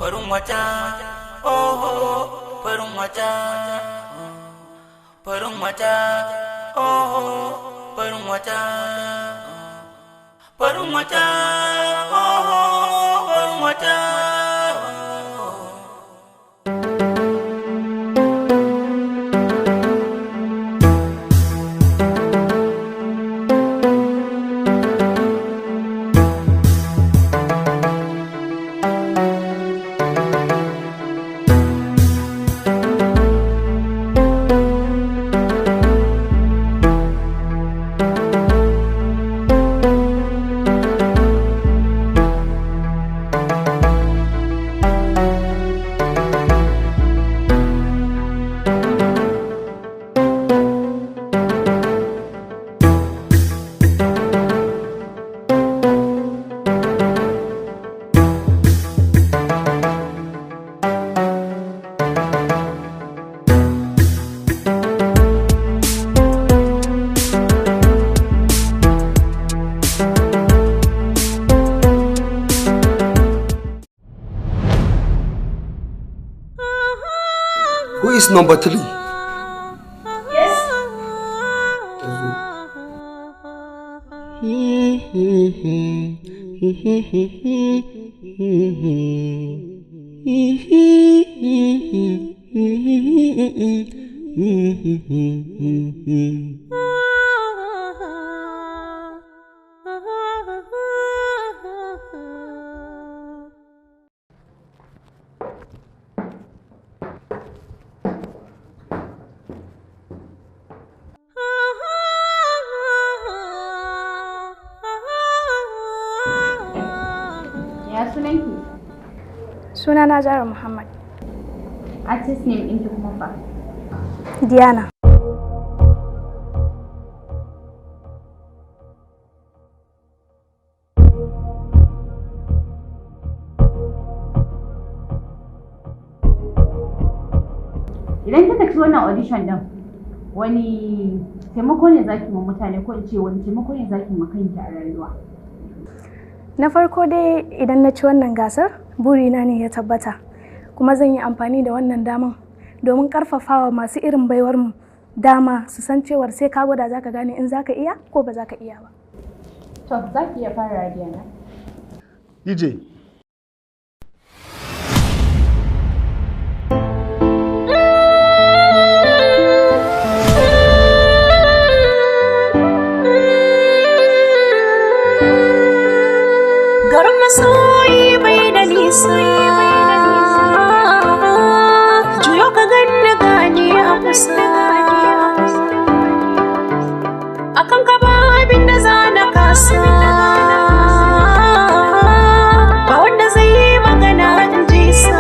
Farin wata, oh, farin wata, farin wata, oh, farin wata, farin wata, oh, farin wata. Who is number 3? Yes. Ya sunanki? Sunana Zara Muhammad. Artist name ɗinki kuma fa? Diana. Idan kika ci wannan audition din, wani taimako ne zaki ma mutane ko in ce wani taimako ne zaki ma kanki a rayuwa? Na farko dai idan na ci wannan gasar, burina ne ya tabbata. Kuma zan yi amfani da wannan daman domin karfafawa masu irin baiwar mu dama su san cewar sai ka gwada zaka gane in zaka iya ko ba zaka iya ba. To, zaki iya fara Diana. DJ. Garin masoyi bai da nisa, juyo ka ganni gani a kusa. Akan ka ba abin da za na kasa, ba wanda zai yi magana in ji sa.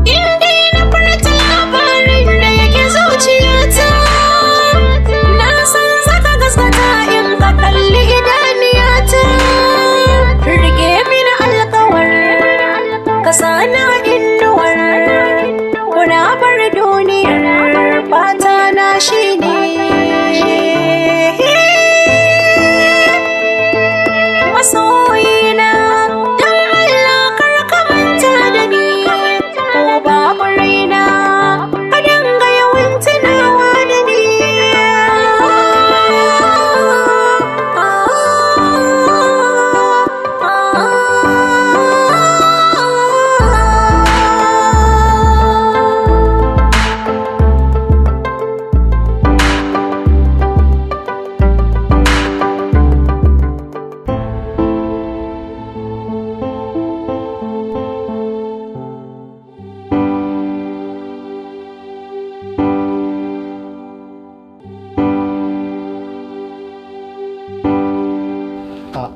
Inda na furta labarin da yake zuciyata, na san zaka gaskata in ka kalli idaniyata. Rike mini alkawar ka sana inuwar, kuna bar duniyar fata na shine masoyina. Dan Allah kar ka manta da ni, ko babu raina ka dinga yawan tunawa da ni.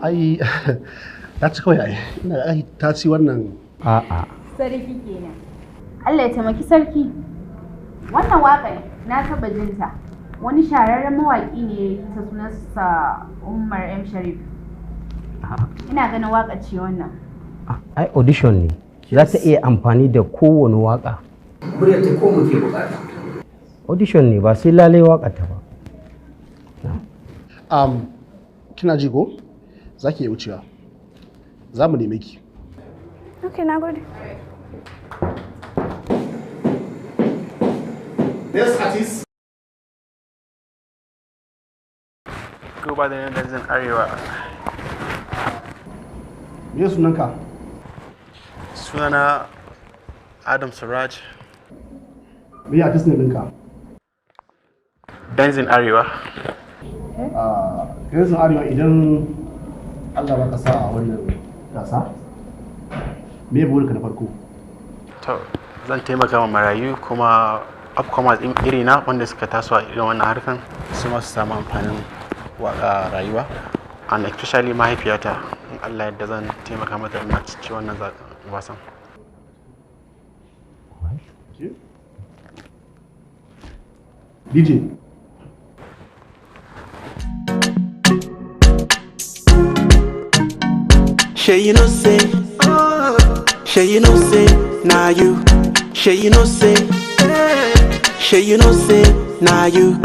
Ai ta ci kawai ai. Ina ai ta ci wannan. A'a. Sarki kenan. Allah ya taimaki sarki. Wannan waƙar na taɓa jinta. Wani shahararren mawaƙi ne ta sunansa Umar M. Sharif. Ina ganin waƙar ce wannan. Ai audition ne. Za ta iya amfani da kowane waƙa. Muryar ta ko muke bukata? Audition ne ba sai lalai waƙa ta ba. Kina ji ko? Za ki iya wucewa. Za mu neme ki. Okay, na gode. Yes, artist. Go by the name Denzin Arewa. Me sunanka? Sunana Adam Siraj. Me artist ne ɗinka? Denzin Arewa. Denzin Arewa idan Allah baka sa a wannan gasa, me burinka na farko? To, zan taimaka wa marayu kuma upcomers irina wanda suka taso a irin wannan harkan su ma su samu amfanin waka rayuwa. And especially mahaifiyata, in Allah yadda zan taimaka mata na ci wannan wasan. DJ. Shay you know say, nah you. Shay you know say, nah you.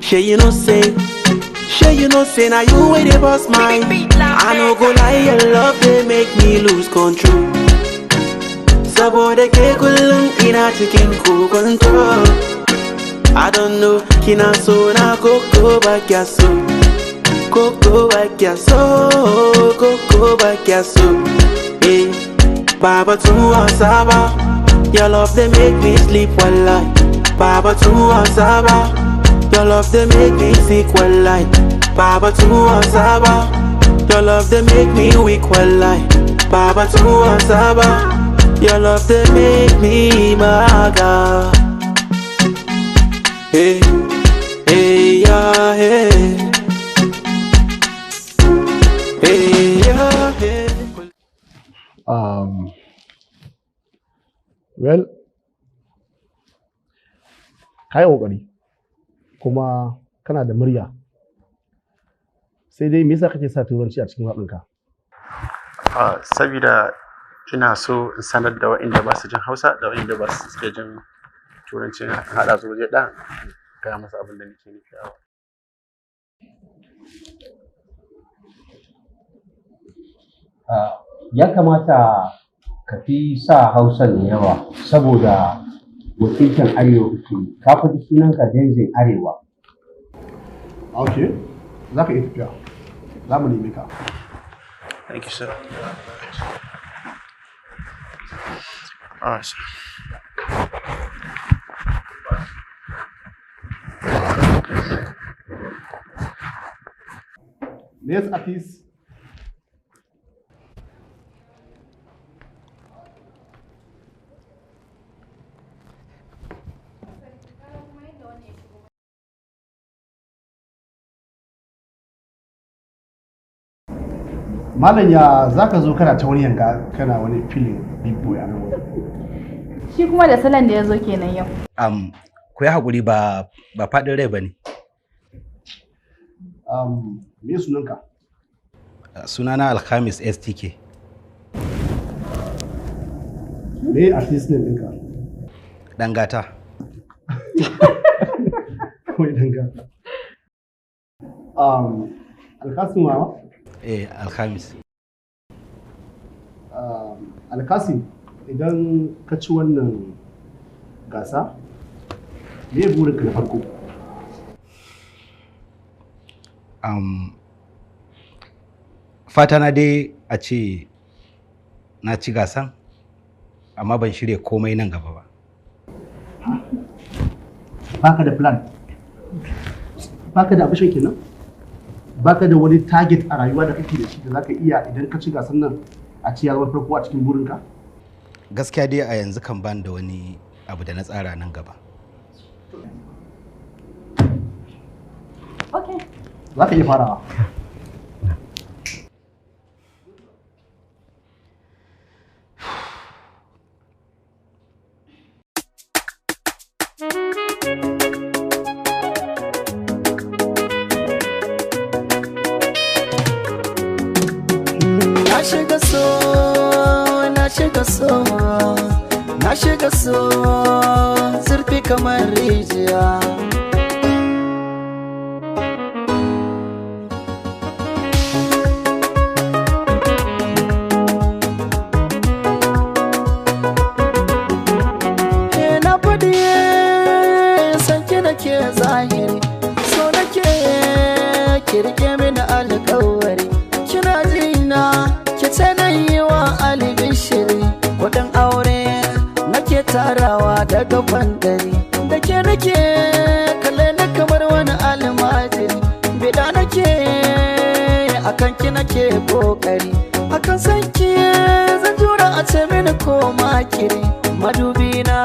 Shay you know say, nah you where they boss mine. I no go lie, your love they make me lose control. Saboda ke kullum ina cikin control. I don't know, kina so na koko bakya so. Coco Bacchiasso, eh. Baba tua saba, your love they make me sleep well. Baba tua saba, your love they make me sick well. Baba tua saba, your love they make me weak well. Baba tua saba, your love they make me maga. Hey, hey, yeah, hey. Well, kai kokari kuma kana da murya. Sai dai me yasa kake sa turanci a cikin waƙanka? Saboda ina so in sanar da waɗanda ba su jin Hausa da waɗanda ba su suke jin Turanci haɗa su waje ɗaya gaya masa abin da nake nufi a ya kamata ka fi sa Hausa da yawa saboda wakilcin Arewa kake ka fi sunanka Denzin Arewa. Okay, za ka iya tafiya. Za mu nemi ka. Thank you, sir. All right, sir. Next artist. Malam ya za ka zo kana ta wani yanga kana wani filin big boy a nan wajen. Shi kuma da salon da ya zo kenan yau. Ku yi haƙuri ba faɗin rai ba ne. Me sunanka? Sunana Alhamis STK. Me artist name ɗinka? Dangata. Kawai dangata. Alkasim ma? Alhamis. Alkasim, idan ka ci wannan gasa, me burinka na farko? Fata na dai a ce na ci gasan, amma ban shirya komai nan gaba ba. Baka da plan? Baka da ambition kenan? Baka da wani target a rayuwa da kake da shi da zaka iya idan ka ci gasan nan a ci ya zama farko a cikin burinka? Gaskiya dai a yanzu kan ban da wani abu da na tsara nan gaba. Okay. Za ka iya farawa. Na shiga so zurfi kamar rijiya. ki rike mini alƙawari. Kina jina ki ce na yi wa albishiri. Kuɗin aure nake tarawa daga bandari. Da ke nake kalle na kamar wani almajiri. Bida nake akan ki nake kokari. Akan san ki zan jura a ce mini ko makiri. Madubi na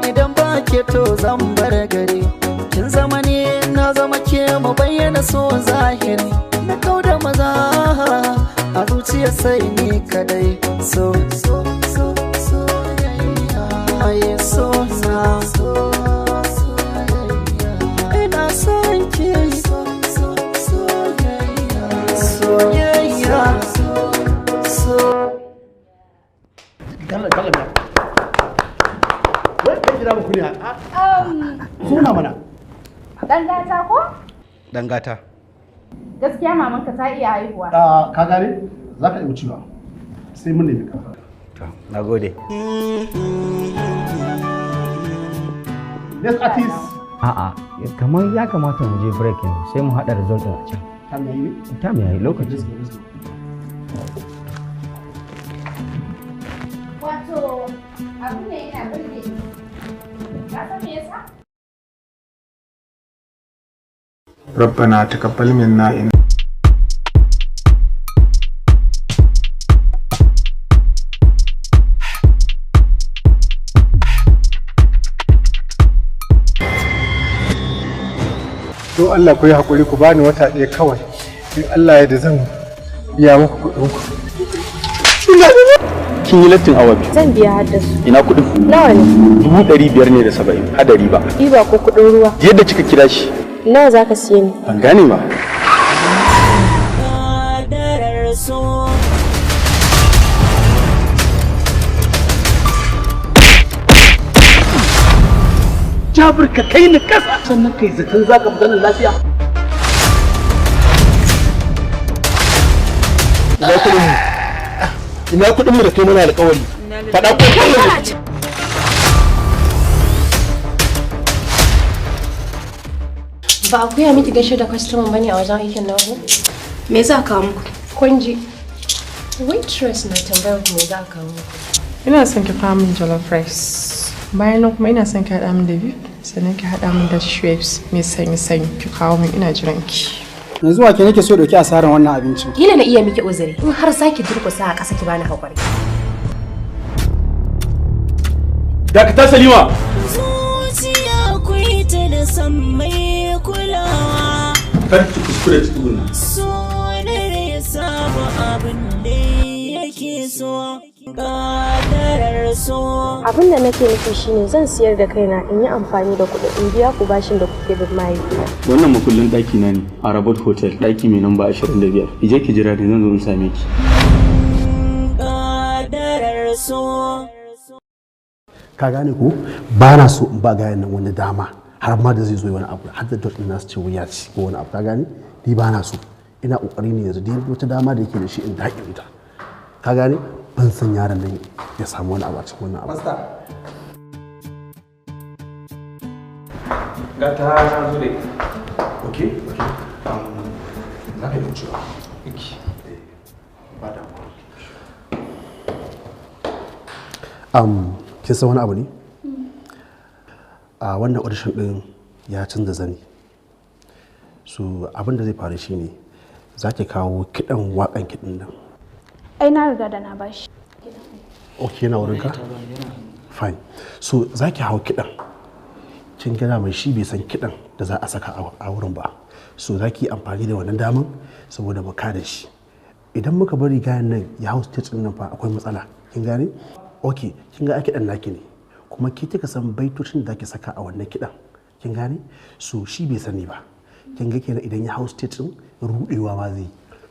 idan ba ke to zan bar gari. Kin zama ne na zama ke mu bayyana so zahiri. Na kauda maza a zuciya sai ni kadai. So aye so na ina son ki. Suna mana. Dan gata ko? Dan gata. Gaskiya mamanka ta iya haihuwa. Ka gane? Za ka iya wucewa. Sai mun nemi ka. Na gode. Next artist. A'a, kamar ya kamata mu je break yanzu sai mu haɗa result ɗin a can. Tam yayi ne? Tam yayi lokaci. Wato, abu ne yana burge ni. Ka san me yasa? ربنا تقبل منا إن to Allah ku yi haƙuri ku bani wata ɗaya kawai in Allah ya da zan biya muku kuɗin ku. Kin yi lattin awa biyu. Zan biya haddasu. Ina kuɗin? Nawa ne? 500 ne da 70 hadari ba. Riba ko kuɗin ruwa? Yadda kika kira shi. Nawa za ka siye ni? Ban gane ba. Jabir ka kai ni kasa sannan kai zaton za ka fita lafiya. Ina kuɗin mu da kai muna alƙawari. Faɗa ko kai. Ba a koya miki gaishe da customer bane a wajen aikin naku? Me za ka muku? Kunji. Waitress na tambayar ku me za ka muku? Ina son ki kawo min jollof rice. Bayan nan kuma ina son ki haɗa min da beef, sannan ki haɗa min da shrimps mai sanyi ki kawo min ina jiran ki. Yanzu wa ke nake so dauki asaran wannan abincin? Kila na iya miki uzuri in har zaki durƙusa a ƙasa ki bani haƙuri. Dakata Salima. Zuciya ku ita da san mai kulawa. Kar ki kuskure ki tsuguna. So ne ya saba abin da yake so. Kadarar so. Abin da nake nufi shine zan siyar da kaina in yi amfani da kuɗi in biya ku bashin da kuke bin mahaifina. Wannan makullin ɗaki na ne a Rabot Hotel ɗaki mai namba 25. Ije ki jira ni zan zo in same ki. Kadarar so. Ka gane ko ba na so in ba gayan nan wani dama har ma da zai zo wani abu har da dot din nasu ce wuya ci ko wani abu ka gane ni ba na so ina kokari ne yanzu dai wata dama da yake da shi in daƙi ta ka gane ban san yaron nan ya samu wani abu a cikin wannan abu ga ta zo dai okay za ka yi cewa ba da kin san wani abu ne a wannan audition din ya canza zani so abin da zai faru shine za ki kawo kidan wakan kidin nan ai na riga da na bashi okay na wurin ka fine so za ki hawo kidan kin gana mai shi bai san kidan da za a saka a wurin ba so za ki yi amfani da wannan daman saboda mu kada shi idan muka bari gayan nan ya hau stage din nan fa akwai matsala kin gane okay kin ga kidan naki ne kuma ki kika san baitocin da zaki saka a wannan kidan kin gane so shi bai sani ba kin ga kenan idan ya hau stage din rudewa ma zai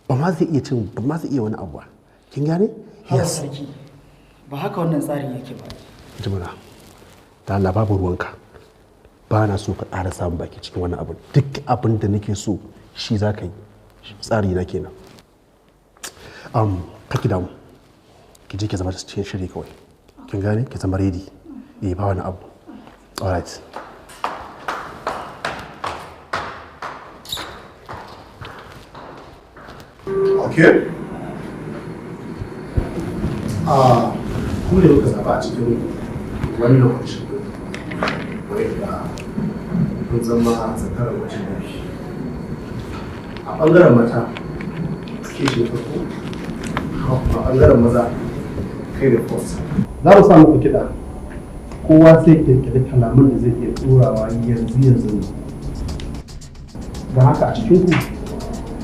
ba ma zai iya cin ba ma zai iya wani abu ba kin gane yes sarki ba haka wannan tsarin yake ba jimana da Allah babu ruwanka ba na so ka ƙara samun baki cikin wannan abu duk abin da nake so shi za ka yi tsari na kenan kaki damu ki je ki zama cikin shiri kawai kin gane ki zama ready ba wani abu alright Okay. Kuma da muka zaba a cikin wani lokacin wadda kun zama zakarar wajen nashi. A ɓangaren mata, ke shi farko, a ɓangaren maza, kai da force. Za mu samu ku kiɗa, kowa sai kirkiri kalaman da zai iya tsorawa yanzu ne. Da haka a cikin ku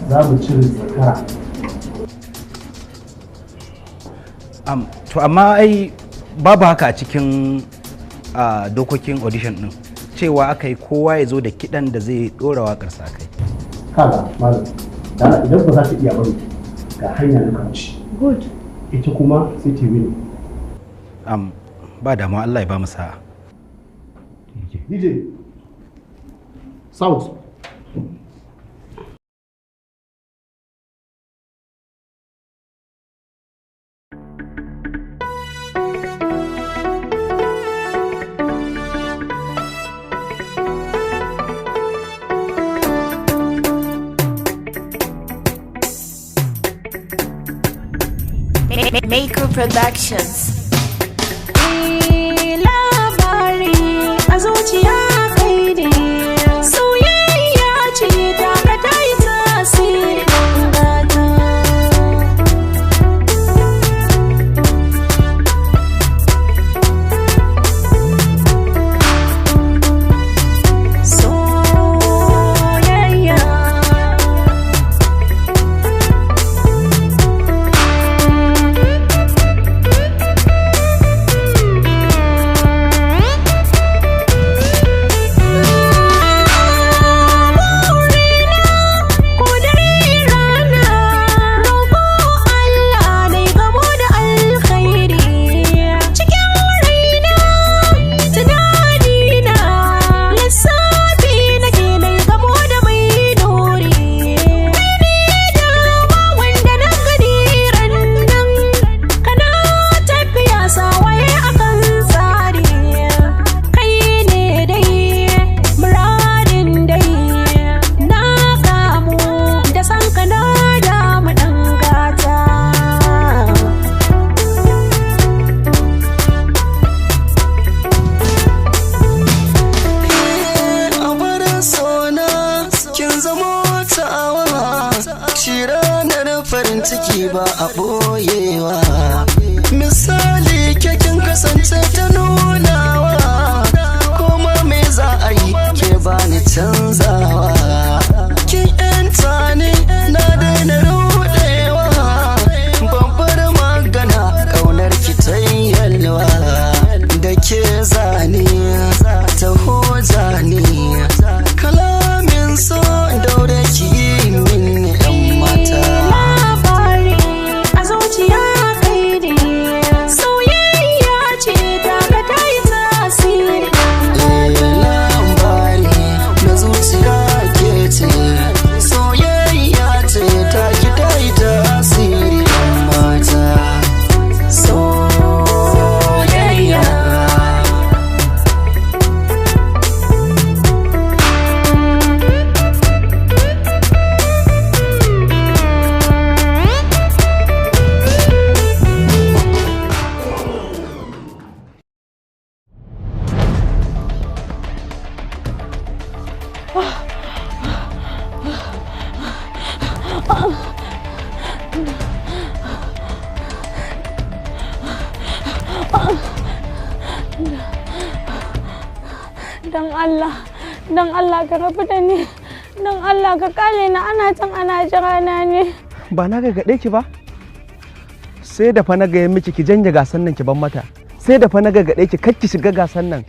za mu cire zakara. To amma ai babu haka a cikin dokokin audition din cewa aka yi kowa ya zo da kiɗan da zai ɗora waƙar sa kai. Kaga malam, da idan ba za ta iya bari ga hanya na kauce. Good. Ita kuma sai ta yi ba damuwa Allah ya ba mu sa'a. DJ, sound. Maker Productions. Labari a zuciya kai ne, soyayya ce ta ga ta yi tasiri gata. Soyayya. farin ciki ba a ɓoyewa. Misali kekin kasance ta nunawa, kuma me za a yi ke bani canzawa. Kin yanta ne na daina rudewa, babbar magana ƙaunar ki ta yalwa. Da ke zane ta hoja ne, kalamin so daure ki yi min yan mata. Labari a zuciya kai ne, soyayya ce ta ga ta yi tasiri. Labari na zuciya ke ce, soyayya ce ta ki ta yi tasiri yan mata. Soyayya. Dan Allah ka rabu da ni, dan Allah ka kale na, ana can ana jira na ne. Ba na gargaɗe ki ba, sai da fa na gaya miki ki janye gasan nan ki ban mata, sai da fa na gargaɗe ki kar ki shiga gasan nan,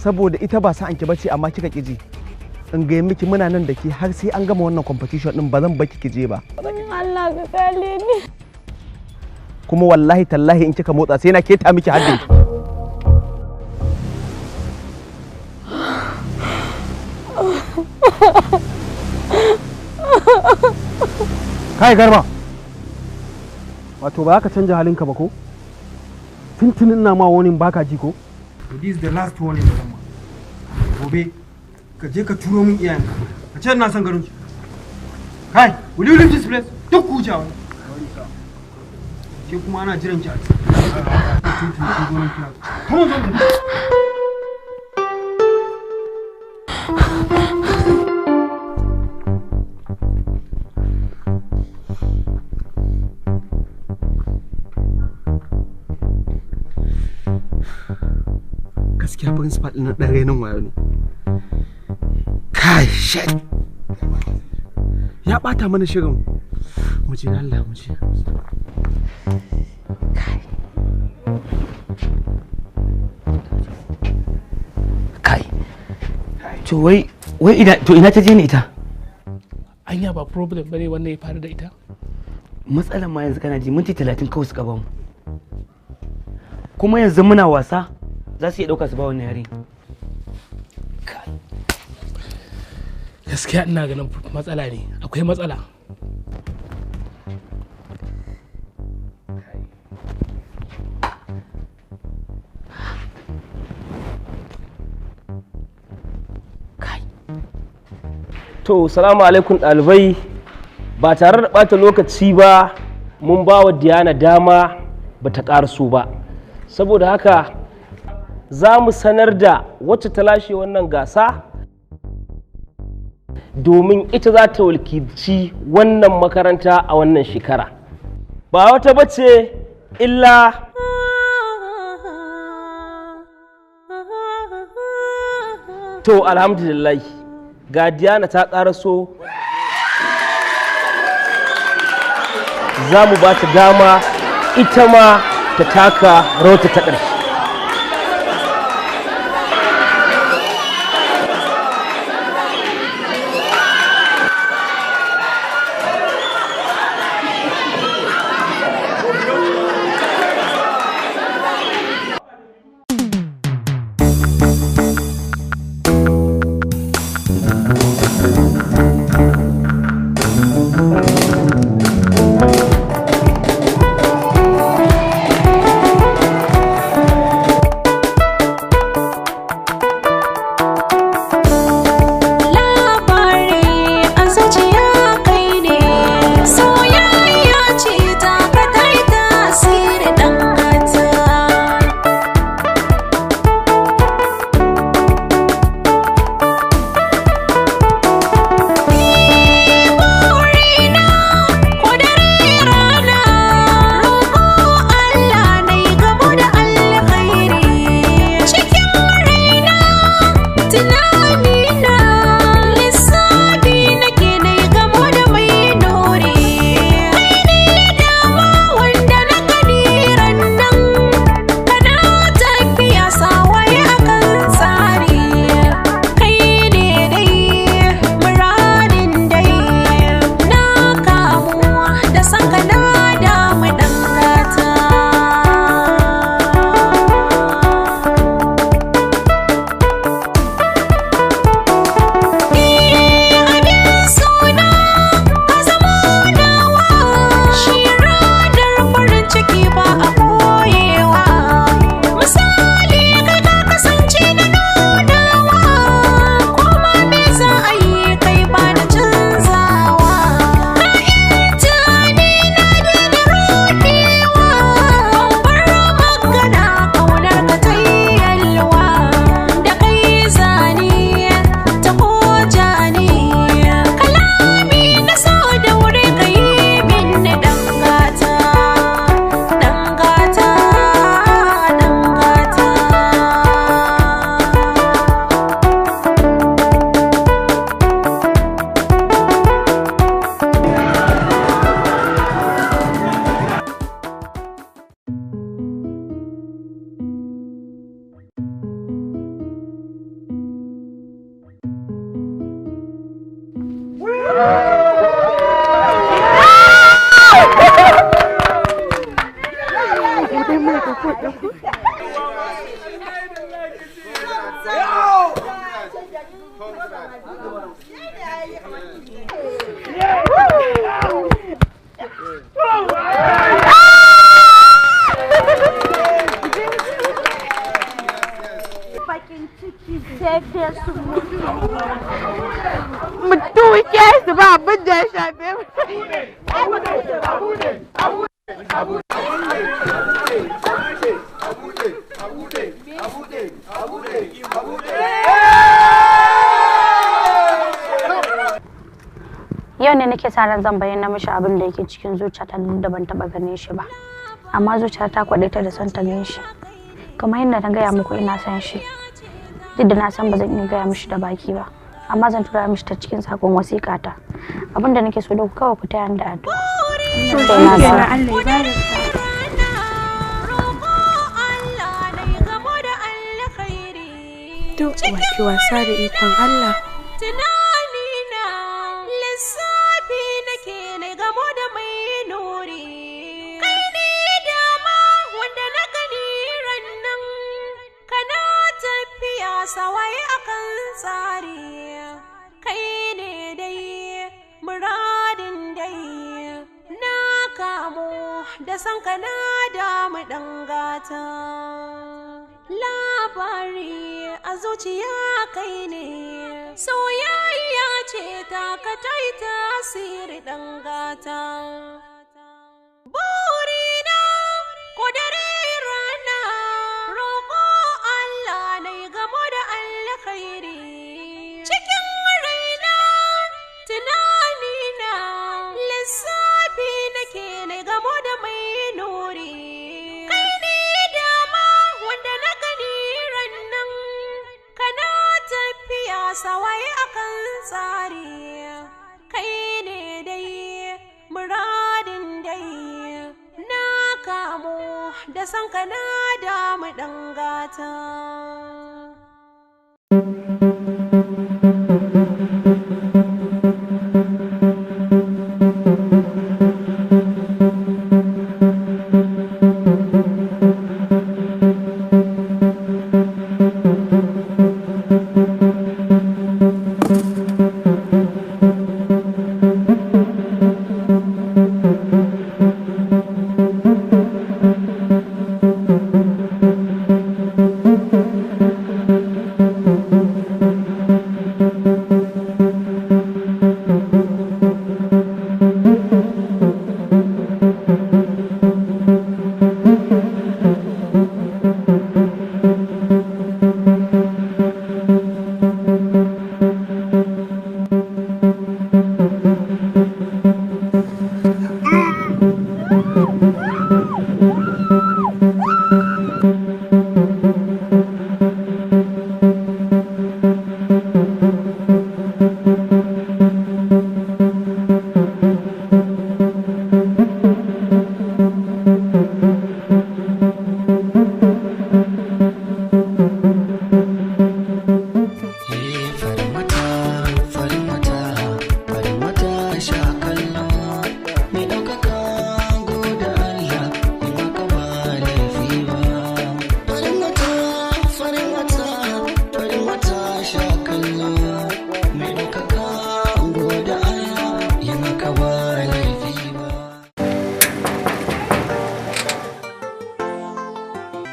saboda ita ba sa'an ki bace amma kika kiji. In gaya miki muna nan da ki har sai an gama wannan competition din, ba zan baki ki je ba. Allah ka kale ni. Kuma wallahi tallahi in kika motsa sai na keta miki haddin ki. Kai Garba, wato ba ka canja halinka ba ko? Tuntunin na ma wani baka ji ko? This is the last warning da zama. Gobe ka je ka turo min iyayenka, ka ce ina son garin su. Kai, will you leave this place? Duk ku wuce wani. ke kuma ana jiran ki a cikin gonan kira kuma zan tafi. Gaskiya principal ɗin ɗan renin wayo ne. Kai shit. Ya ɓata mana shirin. Mu je Allah mu je. Kai. To wai ina ta je ne ita? Anya ba problem bane wannan ya faru da ita. Matsalar ma yanzu kana ji minti 30 kawai suka bamu. Kuma yanzu muna wasa za su iya ɗauka su ba wannan yare. Gaskiya ina ganin matsala ne, akwai matsala. To, salamu alaikum ɗalibai, ba tare da ɓata lokaci ba mun ba wa Diana dama ba ta ƙaraso ba. Saboda haka za mu sanar da wacce ta lashe wannan gasa domin ita za ta wakilci wannan makaranta a wannan shekara. Ba wata bace illa to alhamdulillah ga Diana ta ƙaraso, za mu ba ta dama ita ma ta taka rawata ta ƙarshe. Mutum ya su ba abin da ya shafe mu. Yau ne nake sa ran zan bayyana mishi abin da yake cikin zuciyata da ban taba ganin shi ba. Amma zuciyata ta kwaɗe ta da son ta gan shi. Kamar yadda na gaya muku ina son shi. Duk da na san ba zan iya gaya mishi da baki ba. Amma zan tura mishi ta cikin sakon wasiƙa ta. Abin da nake so da ku kawai ku taya ni da addu'a. To shi kenan Allah ya bada To waki wasa da ikon Allah. Sawai akan tsari kai ne dai muradin dai na kamo da san ka na damu dangata labari a zuciya kai ne soyayya ce ta ka tai tasiri dangata burina kudare rana roƙo Allah na yi gamo da alkhairi cikin raina tunanina lissafi nake na gamo da mai nuri kai ne dama wanda na gani rannan kana tafiya sawai akan tsari kai ne dai muradin dai na kamo da san ka na damu dangata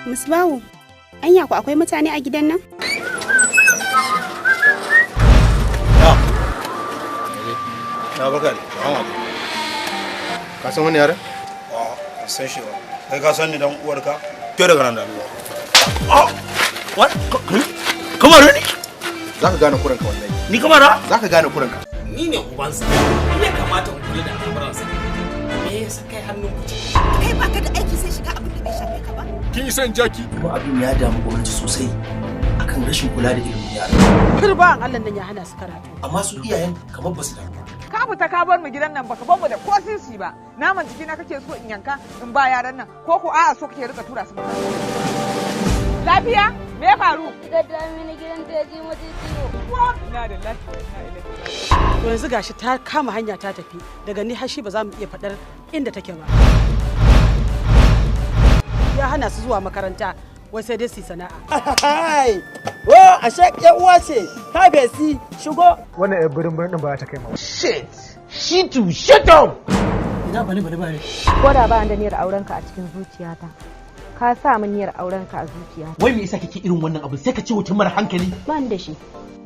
Musbahu, anya ku akwai mutane a gidan nan? Na barka da ka san wani yare? Ban san shi ba. Kai ka san ni dan uwarka? Ke daga nan da Allah. What? Kamar ni? Za ka gane kuranka wallahi. Ni kamara? Za ka gane kuranka. Ni ne ubansa. Ni ya kamata in kula da al'amuransa. Me yasa kai hannun ku? Kai baka da aiki sai shiga abin da bai shafe ka ba. Kin san jaki? Ko abin ya damu gwamnati sosai akan rashin kula da ilimin yara. Kirban Allah nan ya hana su karatu. Amma su iyayen kamar ba su damu ba. Ka fita ka bar mu gidan nan baka bar mu da ko sisi ba. Naman jiki na kake so in yanka in ba yaran nan ko ko a'a so kake rika tura su makaranta. Lafiya? Me ya faru? Da mini gidan ta ji mata ciwo. Ina da lafiya. To yanzu gashi ta kama hanya ta tafi daga ni har shi ba za mu iya faɗar inda take ba. Ya hana su zuwa makaranta wai sai dai su sana'a. Oh, ashe ya uwa ce, ta besi shigo. Wannan ya birin din ba ta kai ma. Shit! Shitu, shut up! Ina bale. Ko da ba da niyyar auren ka a cikin zuciyata. Ka sa min niyyar auren ka a zuciyata. Wai me yasa kake irin wannan abu sai ka ce wuce mara hankali? Ban da shi.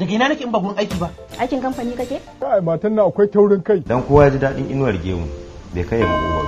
Daga ina nake in ba gurin aiki ba? Aikin kamfani kake? Kai matan nan akwai taurin kai. Dan kowa ya ji daɗin inuwar gemu bai kai mu uwa